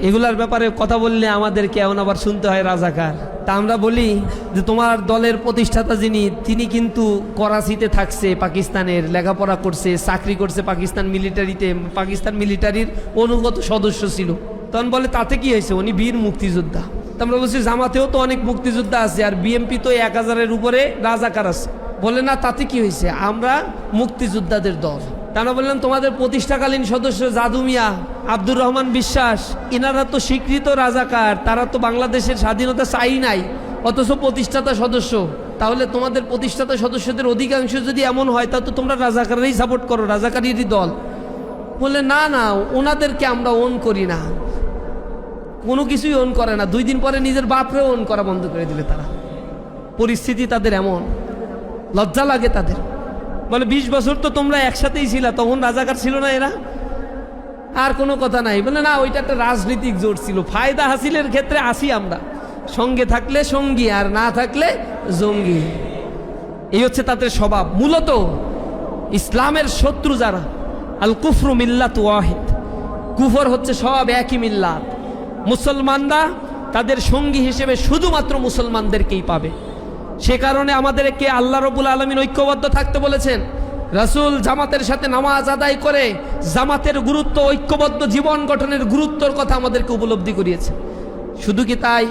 এগুলার ব্যাপারে কথা বললে আমাদেরকে এমন আবার শুনতে হয় রাজাকার। তা আমরা বলি যে তোমার দলের প্রতিষ্ঠাতা যিনি, তিনি কিন্তু করাচিতে থাকছে, পাকিস্তানের লেখাপড়া করছে, চাকরি করছে পাকিস্তান মিলিটারিতে, পাকিস্তান মিলিটারির অনুগত সদস্য ছিল। তখন বলে তাতে কি হয়েছে, উনি বীর মুক্তিযোদ্ধা। তা আমরা বলছি জামাতেও তো অনেক মুক্তিযোদ্ধা আছে, আর বিএমপি তো 1000-এর উপরে রাজাকার আছে। বলে না তাতে কি হয়েছে, আমরা মুক্তিযোদ্ধাদের দল। তারা বললাম তোমাদের প্রতিষ্ঠাকালীন সদস্য জাদু মিয়া, আব্দুর রহমান বিশ্বাস, ইনারা তো স্বীকৃত রাজাকার, তারা তো বাংলাদেশের স্বাধীনতা চাই নাই, অথচ প্রতিষ্ঠাতা সদস্য। তাহলে তোমাদের প্রতিষ্ঠাতা সদস্যদের অধিকাংশ যদি এমন হয়, তা তো তোমরা রাজাকারেরই সাপোর্ট করো, রাজাকারেরই দল। বলে না না, ওনাদেরকে আমরা ওন করি না, কোনো কিছুই ওন করে না। 2 দিন পরে নিজের বাপরেও ওন করা বন্ধ করে দিলে তারা। পরিস্থিতি তাদের এমন, লজ্জা লাগে তাদের। বলে 20 বছর তো তোমরা একসাথেই ছিলা, তখন রাজাকার ছিল না এরা? আর কোনো কথা নাই। বলে না, ওইটা একটা রাজনৈতিক জোট ছিল, ফায়দা হাসিলের ক্ষেত্রে আসি আমরা, সঙ্গে থাকলে সঙ্গী আর না থাকলে জঙ্গি। এই হচ্ছে তাদের স্বভাব। মূলত ইসলামের শত্রু যারা, আল কুফরু মিল্লাত ওয়াহিদ, কুফর হচ্ছে সব একই মিল্লাত। মুসলমানরা তাদের সঙ্গী হিসেবে শুধুমাত্র মুসলমানদেরকেই পাবে। সে কারণে আমাদেরকে আল্লাহ রাব্বুল আলামিন ঐক্যবদ্ধ থাকতে বলেছেন। রাসূল জামাতের সাথে নামাজ আদায় করে জামাতের গুরুত্ব, ঐক্যবদ্ধ জীবন গঠনের গুরুত্বর কথা আমাদেরকে উপলব্ধি করিয়েছে। শুধু কি তাই,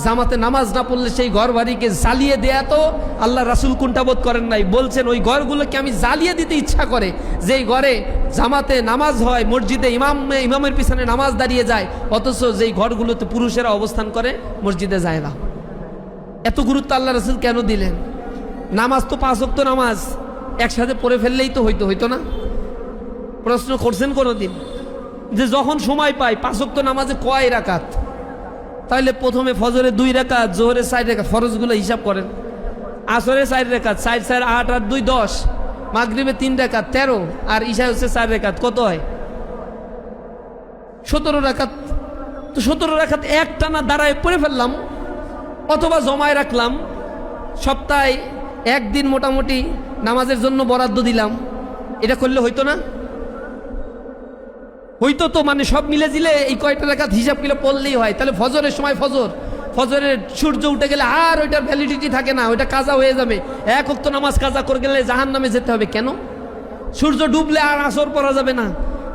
জামাতে নামাজ না পড়লে সেই ঘর বাড়িকে জ্বালিয়ে দেয়া তো আল্লাহ রাসূল কুণ্ঠাবোধ করেন নাই। বলছেন ওই ঘরগুলোকে আমি জ্বালিয়ে দিতে ইচ্ছা করে, যেই ঘরে জামাতে নামাজ হয়, মসজিদে ইমামের পিছনে নামাজ দাঁড়িয়ে যায়, অথচ যেই ঘরগুলোতে পুরুষেরা অবস্থান করে মসজিদে যায় না। এত গুরুত্ব আল্লাহ রাসূল কেন দিলেন? নামাজ তো 5 ওয়াক্ত নামাজ একসাথে পড়ে ফেললেই তো হইতো না? প্রশ্ন করছেন কোনোদিন যে যখন সময় পাই 5 ওয়াক্ত নামাজে কয় রাকাত? তাহলে প্রথমে ফজরে 2 রাকাত, জোহরে 4 রাকাত, ফরজগুলো হিসাব করেন। আসরে 4 রাকাত, 4 4 8 আর 2 10, মাগরিবে 3 রাকাত 13, আর ইশায় হচ্ছে 4 রাকাত, কত হয়? 17 রাকাত। তো 17 রাকাত একটানা দাঁড়ায় পড়ে ফেললাম, অথবা জমায় রাখলাম, সপ্তাহে 1 দিন মোটামুটি নামাজের জন্য বরাদ্দ দিলাম। এটা করলে হইতো না? হইতো তো, মানে সব মিলে দিলে এই কয়টা রাকাত হিসাব করে পড়লেই হয়। তাহলে ফজরের সময় ফজরের সূর্য উঠে গেলে আর ওইটার ভ্যালিডিটি থাকে না, ওইটা কাজা হয়ে যাবে। 1 ওয়াক্ত নামাজ কাজা করে গেলে জাহান্নামে যেতে হবে। কেন? সূর্য ডুবলে আর আসর পড়া যাবে না,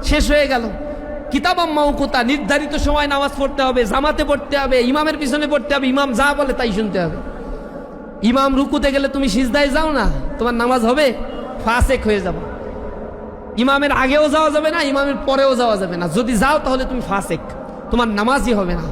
শেষ হয়ে গেল। কিতাবাম মাউকুতা, নির্ধারিত সময় নামাজ পড়তে হবে, জামাতে পড়তে হবে, ইমামের পিছনে পড়তে হবে, ইমাম যা বলে তাই শুনতে হবে। ইমাম রুকুতে গেলে তুমি সিজদায় যাও না, তোমার নামাজ হবে, ফাসেক হয়ে যাবে। ইমামের আগেও যাওয়া যাবে না, ইমামের পরেও যাওয়া যাবে না। যদি যাও তাহলে তুমি ফাসেক, তোমার নামাজই হবে না।